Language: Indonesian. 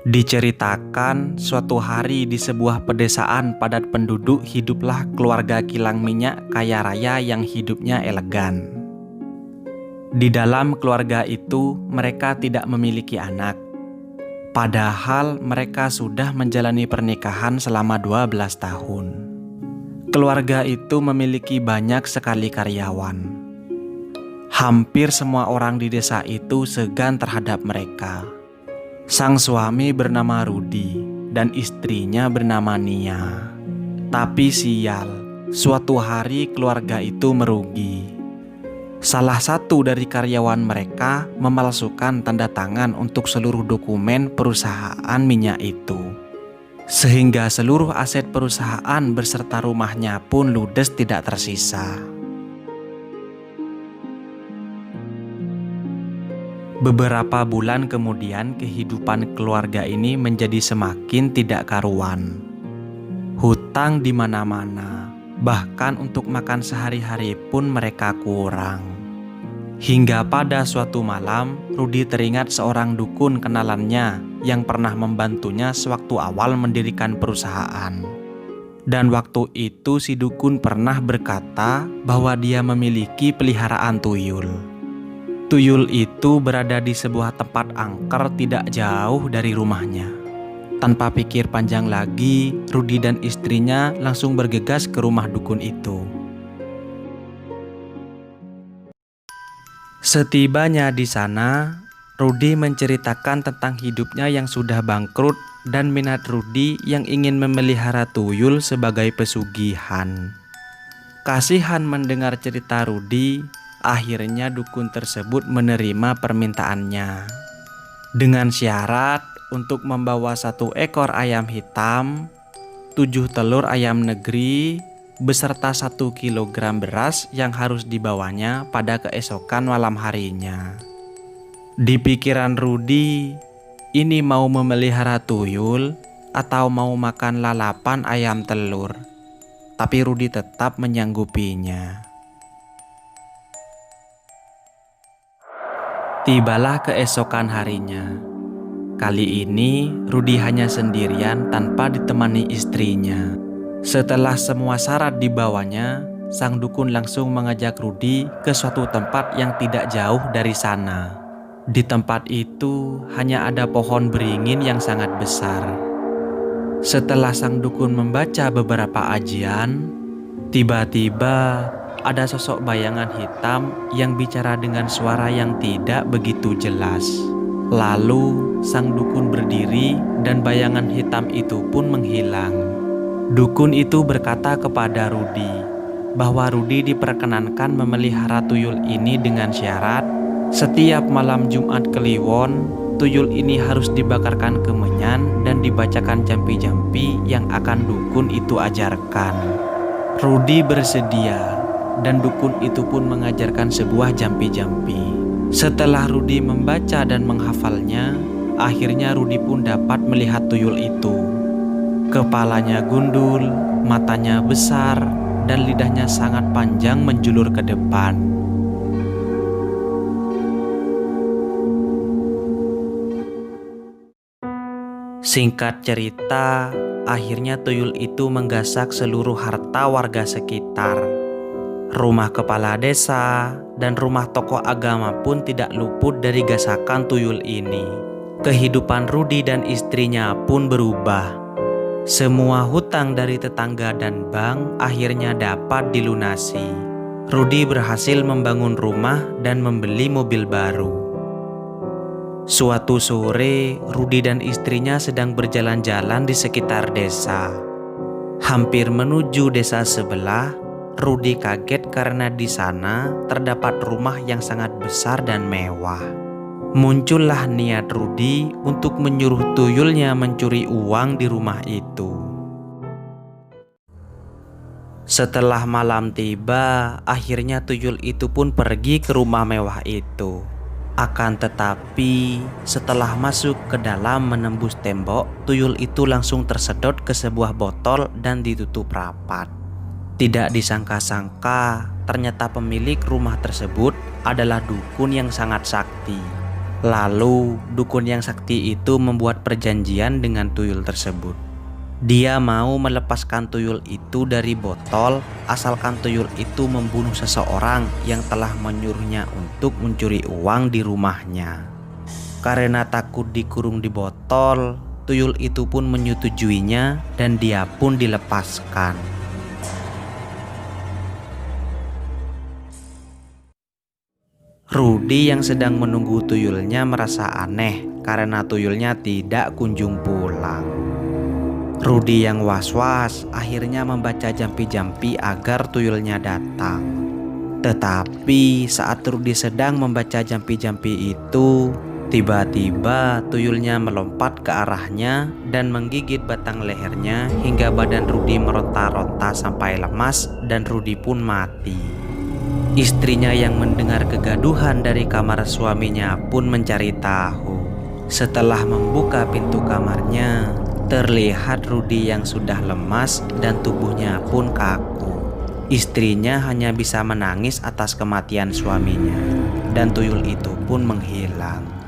Diceritakan suatu hari di sebuah pedesaan padat penduduk hiduplah keluarga kilang minyak kaya raya yang hidupnya elegan. Di dalam keluarga itu mereka tidak memiliki anak. Padahal mereka sudah menjalani pernikahan selama 12 tahun. Keluarga itu memiliki banyak sekali karyawan. Hampir semua orang di desa itu segan terhadap mereka. Sang suami bernama Rudi dan istrinya bernama Nia. Tapi sial, suatu hari keluarga itu merugi. Salah satu dari karyawan mereka memalsukan tanda tangan untuk seluruh dokumen perusahaan minyak itu. Sehingga seluruh aset perusahaan beserta rumahnya pun ludes tidak tersisa. Beberapa bulan kemudian kehidupan keluarga ini menjadi semakin tidak karuan. Hutang di mana-mana, bahkan untuk makan sehari-hari pun mereka kurang. Hingga pada suatu malam, Rudi teringat seorang dukun kenalannya yang pernah membantunya sewaktu awal mendirikan perusahaan. Dan waktu itu si dukun pernah berkata bahwa dia memiliki peliharaan tuyul. Tuyul itu berada di sebuah tempat angker tidak jauh dari rumahnya. Tanpa pikir panjang lagi, Rudi dan istrinya langsung bergegas ke rumah dukun itu. Setibanya di sana, Rudi menceritakan tentang hidupnya yang sudah bangkrut dan minat Rudi yang ingin memelihara tuyul sebagai pesugihan. Kasihan mendengar cerita Rudi, akhirnya dukun tersebut menerima permintaannya. Dengan syarat untuk membawa 1 ekor ayam hitam, 7 telur ayam negeri, beserta 1 kilogram beras yang harus dibawanya pada keesokan malam harinya. Di pikiran Rudi, ini mau memelihara tuyul atau mau makan lalapan ayam telur. Tapi Rudi tetap menyanggupinya. Tibalah keesokan harinya. Kali ini Rudi hanya sendirian tanpa ditemani istrinya. Setelah semua syarat dibawanya, sang dukun langsung mengajak Rudi ke suatu tempat yang tidak jauh dari sana. Di tempat itu hanya ada pohon beringin yang sangat besar. Setelah sang dukun membaca beberapa ajian, tiba-tiba ada sosok bayangan hitam yang bicara dengan suara yang tidak begitu jelas. Lalu sang dukun berdiri dan bayangan hitam itu pun menghilang. Dukun itu berkata kepada Rudi bahwa Rudi diperkenankan memelihara tuyul ini dengan syarat setiap malam Jumat Kliwon, tuyul ini harus dibakarkan kemenyan dan dibacakan jampi-jampi yang akan dukun itu ajarkan. Rudi bersedia. Dan dukun itu pun mengajarkan sebuah jampi-jampi. Setelah Rudi membaca dan menghafalnya, akhirnya Rudi pun dapat melihat tuyul itu. Kepalanya gundul, matanya besar, dan lidahnya sangat panjang menjulur ke depan. Singkat cerita, akhirnya tuyul itu menggasak seluruh harta warga sekitar. Rumah kepala desa dan rumah tokoh agama pun tidak luput dari gasakan tuyul ini. Kehidupan Rudi dan istrinya pun berubah. Semua hutang dari tetangga dan bank akhirnya dapat dilunasi. Rudi berhasil membangun rumah dan membeli mobil baru. Suatu sore, Rudi dan istrinya sedang berjalan-jalan di sekitar desa. Hampir menuju desa sebelah, Rudi kaget karena di sana terdapat rumah yang sangat besar dan mewah. Muncullah niat Rudi untuk menyuruh tuyulnya mencuri uang di rumah itu. Setelah malam tiba, akhirnya tuyul itu pun pergi ke rumah mewah itu. Akan tetapi, setelah masuk ke dalam menembus tembok, tuyul itu langsung tersedot ke sebuah botol dan ditutup rapat. Tidak disangka-sangka, ternyata pemilik rumah tersebut adalah dukun yang sangat sakti. Lalu dukun yang sakti itu membuat perjanjian dengan tuyul tersebut. Dia mau melepaskan tuyul itu dari botol asalkan tuyul itu membunuh seseorang yang telah menyuruhnya untuk mencuri uang di rumahnya. Karena takut dikurung di botol, tuyul itu pun menyetujuinya dan dia pun dilepaskan. Rudy yang sedang menunggu tuyulnya merasa aneh karena tuyulnya tidak kunjung pulang. Rudy yang was-was akhirnya membaca jampi-jampi agar tuyulnya datang. Tetapi saat Rudy sedang membaca jampi-jampi itu, tiba-tiba tuyulnya melompat ke arahnya dan menggigit batang lehernya hingga badan Rudy meronta-ronta sampai lemas dan Rudy pun mati. Istrinya yang mendengar kegaduhan dari kamar suaminya pun mencari tahu. Setelah membuka pintu kamarnya, terlihat Rudy yang sudah lemas dan tubuhnya pun kaku. Istrinya hanya bisa menangis atas kematian suaminya, dan tuyul itu pun menghilang.